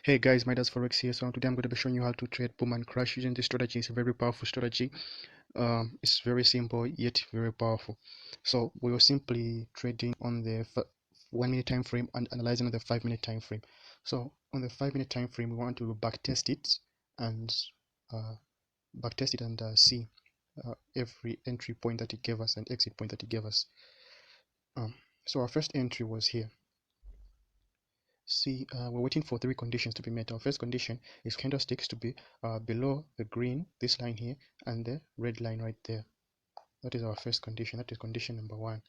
Hey guys, my dad's Forex here. So today I'm going to be showing you how to trade boom and crash using this strategy. It's a very powerful strategy. It's very simple yet very powerful. So we are simply trading on the 1 minute time frame and analyzing on the 5 minute time frame. So on the 5 minute time frame, we want to backtest it and uh, see every entry point that it gave us and exit point that it gave us. So our first entry was here. See, we're waiting for three conditions to be met. Our first condition is candlesticks to be below the green, this line here, and the red line right there. That is our first condition. That is condition number one.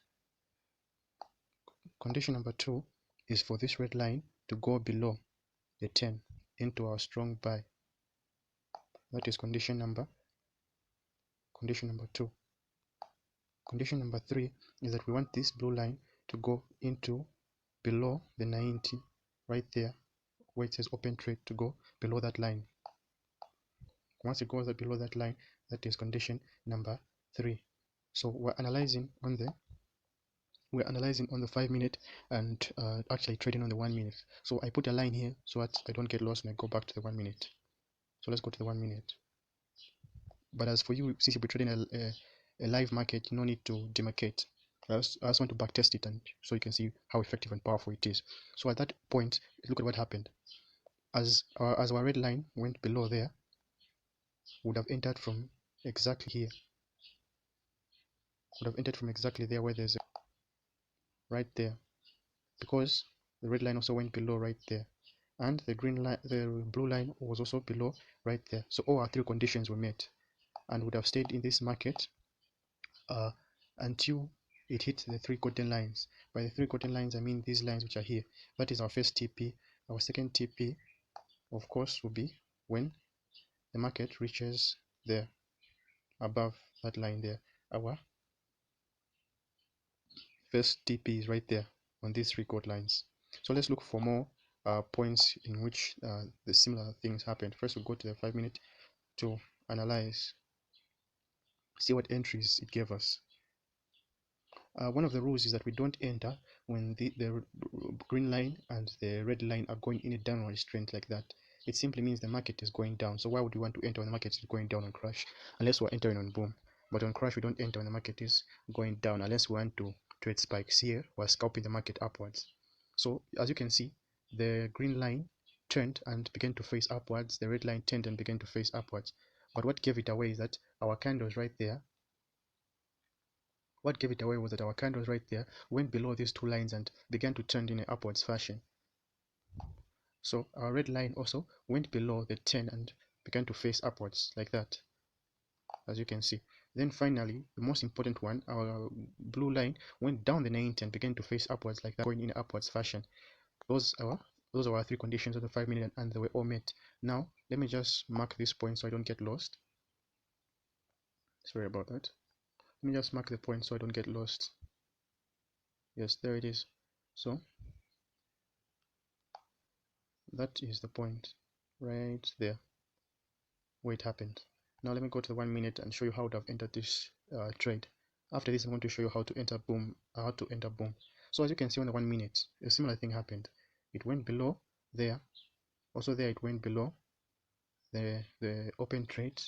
Condition number two is for this red line to go below the 10 into our strong buy. That is condition number two. Condition number three is that we want this blue line to go into below the 90 right there, where it says open trade, to go below that line. Once it goes below that line, that is condition number three. So we're analyzing on the 5 minute and actually trading on the 1 minute. So I put a line here so that I don't get lost when I go back to the 1 minute. So let's go to the 1 minute. But as for you, since you'll be trading a live market, no need to demarcate. I just want to backtest it and so you can see how effective and powerful it is. So at that point, look at what happened. As our red line went below there, would have entered from exactly here. Would have entered from exactly there where there's a right there, because the red line also went below right there, and the green line, the blue line was also below right there. So all our three conditions were met, and would have stayed in this market until it hit the three golden lines. By the three golden lines, I mean these lines which are here. That is our first TP. Our second TP, of course, will be when the market reaches there, above that line there. Our first TP is right there on these three gold lines. So let's look for more points in which the similar things happened. First, we'll go to the 5 minute to analyze, see what entries it gave us. One of the rules is that we don't enter when the green line and the red line are going in a downward trend like that. It simply means the market is going down. So why would you want to enter when the market is going down on crash? Unless we're entering on boom. But on crash, we don't enter when the market is going down unless we want to trade spikes. Here, we're scalping the market upwards. So as you can see, the green line turned and began to face upwards. The red line turned and began to face upwards. But what gave it away is that our candles right there, what gave it away was that our candles right there went below these two lines and began to turn in an upwards fashion. So our red line also went below the 10 and began to face upwards like that, as you can see. Then finally, the most important one, our blue line went down the 90 and began to face upwards like that, going in an upwards fashion. Those are our three conditions of the 5 minute, and they were all met. Now let me just mark this point so I don't get lost. Sorry about that. Let me just mark the point so I don't get lost. Yes, there it is. So that is the point right there where it happened. Now let me go to the 1 minute and show you how to have entered this trade. After this, I'm going to show you how to enter boom. So as you can see on the 1 minute, a similar thing happened. It went below there. Also there it went below the open trade,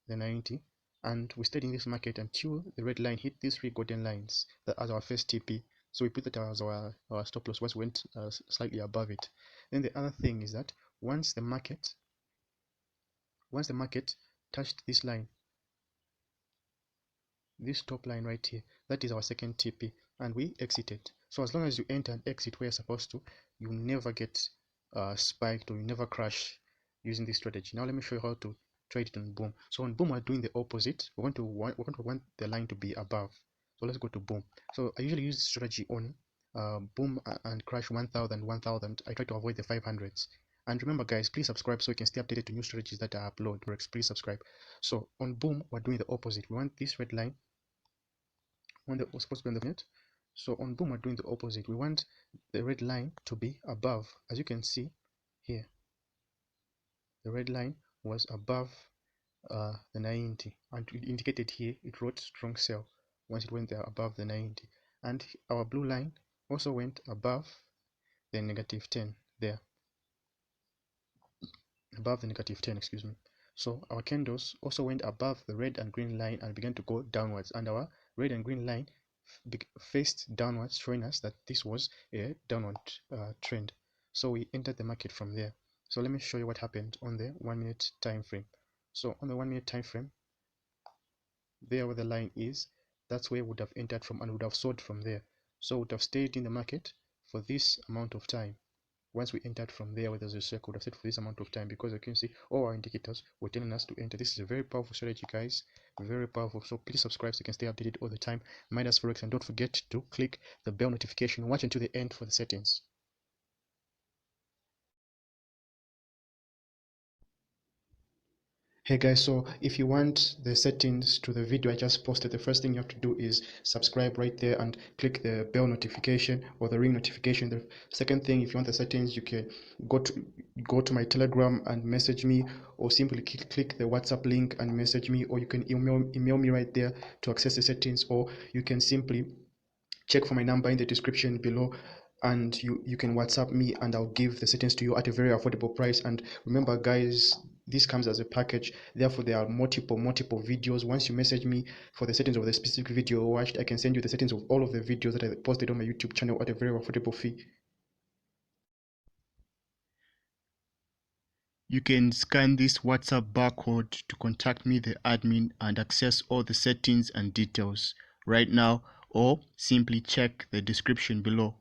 the 90, and we stayed in this market until the red line hit these three golden lines as our first TP. So we put that as our stop loss once we went slightly above it. Then the other thing is that once the market touched this line, this top line right here, that is our second TP, and we exited. So as long as you enter and exit where you're supposed to, you never get spiked or you never crash using this strategy. Now let me show you how to trade it on boom. So on boom, we're doing the opposite. We're going to want the line to be above. So let's go to boom. So I usually use this strategy on boom and crash 1000, 1000. I try to avoid the 500s. And remember guys, please subscribe so you can stay updated to new strategies that I upload. Please subscribe. So on boom, we're doing the opposite. We want this red line was supposed to be on the net. So on boom, we're doing the opposite. We want the red line to be above. As you can see here, the red line was above the 90, and it indicated here, it wrote strong sell once it went there above the 90. And our blue line also went above the -10 there. above the negative 10, excuse me. So our candles also went above the red and green line and began to go downwards, and our red and green line faced downwards, showing us that this was a downward trend. So we entered the market from there. So let me show you what happened on the 1 minute time frame. So on the 1 minute time frame, there where the line is, that's where we would have entered from and would have sold from there. So we would have stayed in the market for this amount of time. Once we entered from there where there's a circle, we would have stayed for this amount of time, because you can see all our indicators were telling us to enter. This is a very powerful strategy, guys, very powerful. So please subscribe so you can stay updated all the time. Midas Forex, and don't forget to click the bell notification. Watch until the end for the settings. Hey guys, so if you want the settings to the video I just posted, the first thing you have to do is subscribe right there and click the bell notification or the ring notification. The second thing, if you want the settings, you can go to my Telegram and message me, or simply click the WhatsApp link and message me, or you can email me right there to access the settings, or you can simply check for my number in the description below, and you can WhatsApp me and I'll give the settings to you at a very affordable price. And remember guys, this comes as a package, therefore there are multiple videos. Once you message me for the settings of the specific video watched, I can send you the settings of all of the videos that I posted on my YouTube channel at a very affordable fee. You can scan this WhatsApp barcode to contact me, the admin, and access all the settings and details right now, or simply check the description below.